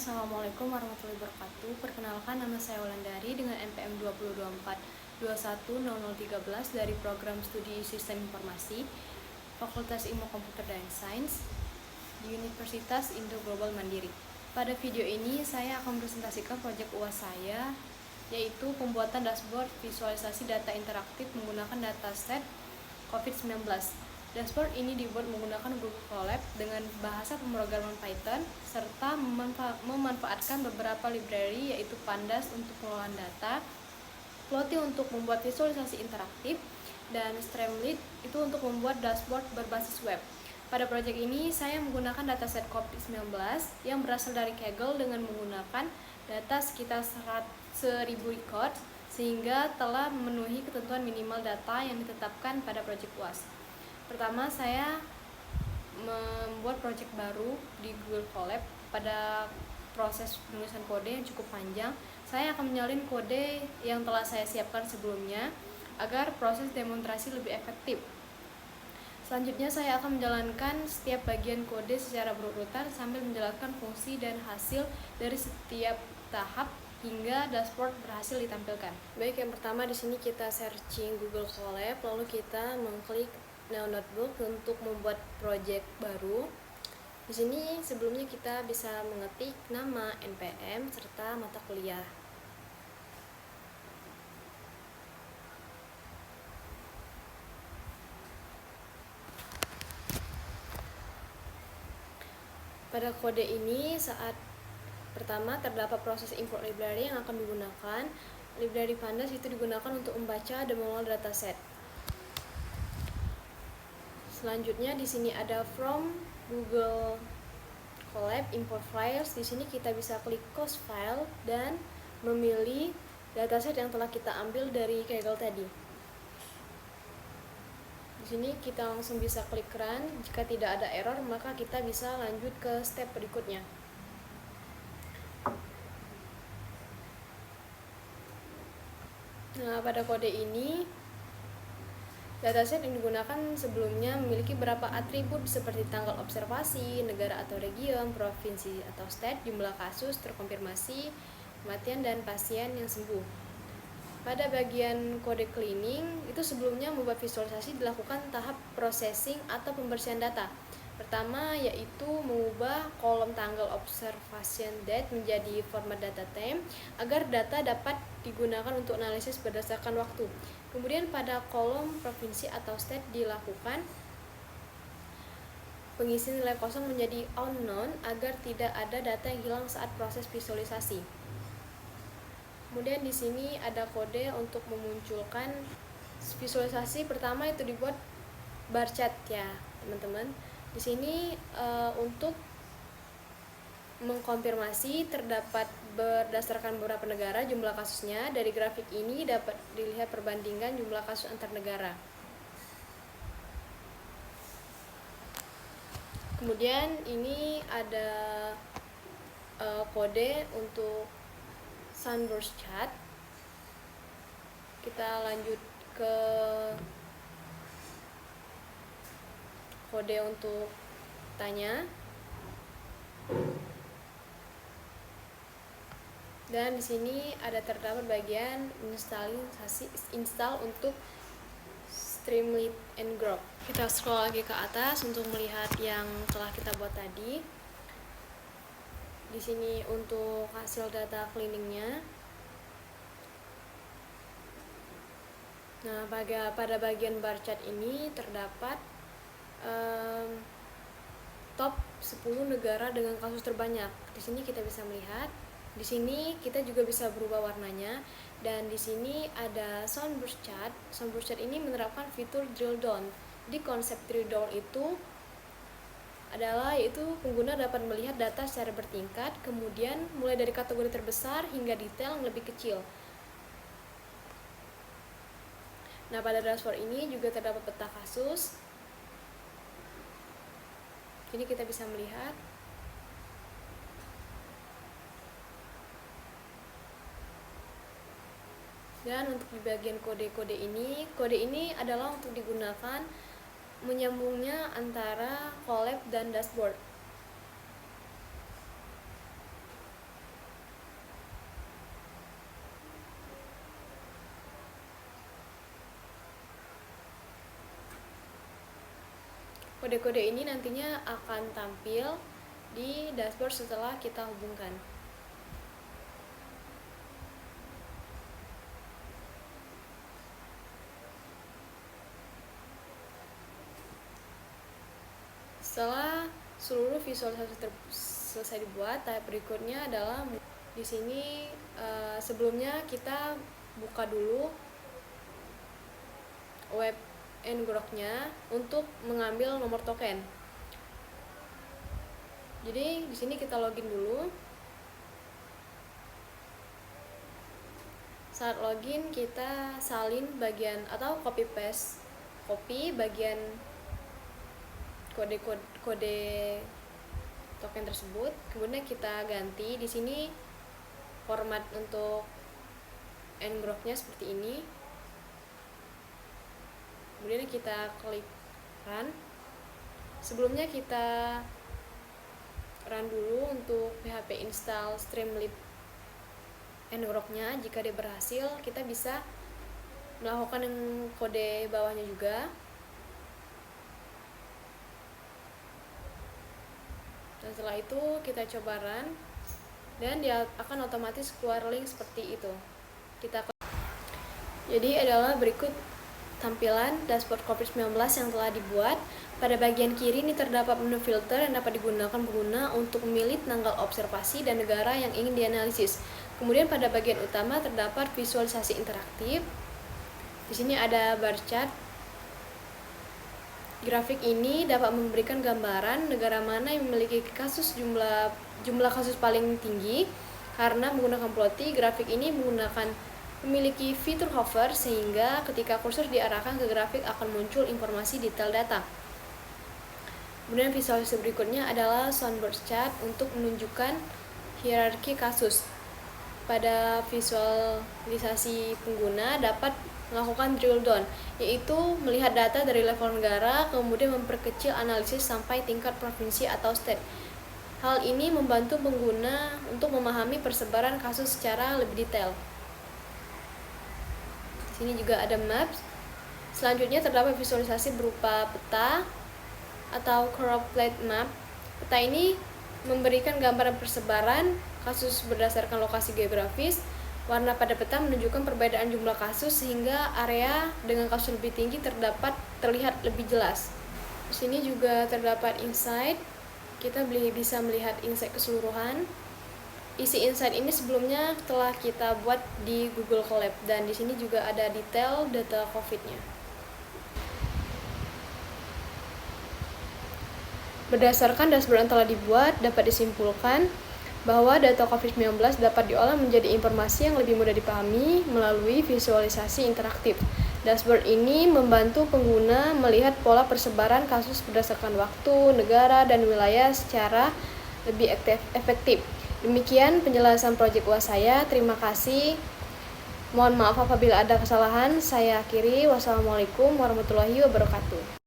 Assalamualaikum warahmatullahi wabarakatuh. Perkenalkan, nama saya Wulandari dengan NPM 2024 dari Program Studi Sistem Informasi Fakultas Ilmu Komputer dan Sains di Universitas Indo Global Mandiri. Pada video ini saya akan presentasikan proyek UAS saya, yaitu pembuatan dashboard visualisasi data interaktif menggunakan dataset COVID-19. Dashboard ini dibuat menggunakan Google Colab dengan bahasa pemrograman Python serta memanfaatkan beberapa library yaitu Pandas untuk pengolahan data, Plotly untuk membuat visualisasi interaktif, dan Streamlit itu untuk membuat dashboard berbasis web. Pada proyek ini saya menggunakan dataset COVID-19 yang berasal dari Kaggle dengan menggunakan data sekitar 1.000 record sehingga telah memenuhi ketentuan minimal data yang ditetapkan pada proyek UAS. Pertama, saya membuat proyek baru di Google Colab. Pada proses penulisan kode yang cukup panjang, saya akan menyalin kode yang telah saya siapkan sebelumnya agar proses demonstrasi lebih efektif. Selanjutnya, saya akan menjalankan setiap bagian kode secara berurutan sambil menjalankan fungsi dan hasil dari setiap tahap hingga dashboard berhasil ditampilkan. Baik, yang pertama di sini kita searching Google Colab, lalu kita mengklik New Notebook untuk membuat project baru. Di sini sebelumnya kita bisa mengetik nama, NPM, serta mata kuliah. Pada kode ini saat pertama terdapat proses import library yang akan digunakan. Library Pandas itu digunakan untuk membaca dan mengolah dataset. Selanjutnya di sini ada from Google Colab import files. Di sini kita bisa klik cause file dan memilih dataset yang telah kita ambil dari Kaggle tadi. Di sini kita langsung bisa klik run. Jika tidak ada error, maka kita bisa lanjut ke step berikutnya. Nah, pada kode ini dataset yang digunakan sebelumnya memiliki beberapa atribut seperti tanggal observasi, negara atau region, provinsi atau state, jumlah kasus terkonfirmasi, kematian, dan pasien yang sembuh. Pada bagian kode cleaning, itu sebelumnya membuat visualisasi dilakukan tahap processing atau pembersihan data. Pertama yaitu mengubah kolom tanggal observation date menjadi format data time agar data dapat digunakan untuk analisis berdasarkan waktu. Kemudian pada kolom provinsi atau state dilakukan pengisian nilai kosong menjadi unknown agar tidak ada data yang hilang saat proses visualisasi. Kemudian di sini ada kode untuk memunculkan visualisasi. Pertama itu dibuat bar chart ya, teman-teman. Di sini untuk mengkonfirmasi terdapat berdasarkan beberapa negara jumlah kasusnya. Dari grafik ini dapat dilihat perbandingan jumlah kasus antar negara. Kemudian ini ada kode untuk sunburst chart. Kita lanjut ke kode untuk tanya. Dan di sini ada terdapat bagian install untuk Streamlit and Grok. Kita scroll lagi ke atas untuk melihat yang telah kita buat tadi. Di sini untuk hasil data cleaningnya. Nah, pada bagian bar chart ini terdapat top 10 negara dengan kasus terbanyak. Di sini kita bisa melihat. Di sini kita juga bisa berubah warnanya, dan di sini ada sunburst chart. Sunburst chart ini menerapkan fitur drill down. Di konsep drill down itu adalah yaitu pengguna dapat melihat data secara bertingkat, kemudian mulai dari kategori terbesar hingga detail yang lebih kecil. Nah, pada dashboard ini juga terdapat peta kasus. Jadi kita bisa melihat dan untuk di bagian kode ini adalah untuk digunakan menyambungnya antara Colab dan dashboard. Kode-kode ini nantinya akan tampil di dashboard setelah kita hubungkan. Setelah seluruh visualisasi selesai dibuat, tahap berikutnya adalah di sini sebelumnya kita buka dulu web ngrok-nya untuk mengambil nomor token. Jadi di sini kita login dulu. Saat login kita salin bagian atau copy bagian kode token tersebut. Kemudian kita ganti di sini format untuk ngrok-nya seperti ini. Kemudian kita klik run. Sebelumnya kita run dulu untuk PHP install Streamlit ngrok-nya. Jika dia berhasil, kita bisa melakukan yang kode bawahnya juga. Dan setelah itu kita coba run, dan dia akan otomatis keluar link seperti itu. Jadi adalah berikut tampilan dashboard COVID-19 yang telah dibuat. Pada bagian kiri ini terdapat menu filter yang dapat digunakan pengguna untuk memilih tanggal observasi dan negara yang ingin dianalisis. Kemudian pada bagian utama terdapat visualisasi interaktif. Di sini ada bar chart. Grafik ini dapat memberikan gambaran negara mana yang memiliki jumlah kasus paling tinggi. Karena menggunakan plotty, grafik ini memiliki fitur hover sehingga ketika kursor diarahkan ke grafik akan muncul informasi detail data. Kemudian visualisasi berikutnya adalah soundboard chart untuk menunjukkan hierarki kasus. Pada visualisasi pengguna dapat melakukan drill down, yaitu melihat data dari level negara, kemudian memperkecil analisis sampai tingkat provinsi atau state. Hal ini membantu pengguna untuk memahami persebaran kasus secara lebih detail. Ini juga ada maps. Selanjutnya terdapat visualisasi berupa peta atau curve plate map. Peta ini memberikan gambaran persebaran kasus berdasarkan lokasi geografis. Warna pada peta menunjukkan perbedaan jumlah kasus sehingga area dengan kasus lebih tinggi terlihat lebih jelas. Di sini juga terdapat insight. Kita bisa melihat insight keseluruhan. Isi insight ini sebelumnya telah kita buat di Google Colab, dan di sini juga ada detail data COVID-nya. Berdasarkan dashboard yang telah dibuat, dapat disimpulkan bahwa data COVID-19 dapat diolah menjadi informasi yang lebih mudah dipahami melalui visualisasi interaktif. Dashboard ini membantu pengguna melihat pola persebaran kasus berdasarkan waktu, negara, dan wilayah secara lebih efektif. Demikian penjelasan proyek UAS saya. Terima kasih. Mohon maaf apabila ada kesalahan. Saya akhiri. Wassalamualaikum warahmatullahi wabarakatuh.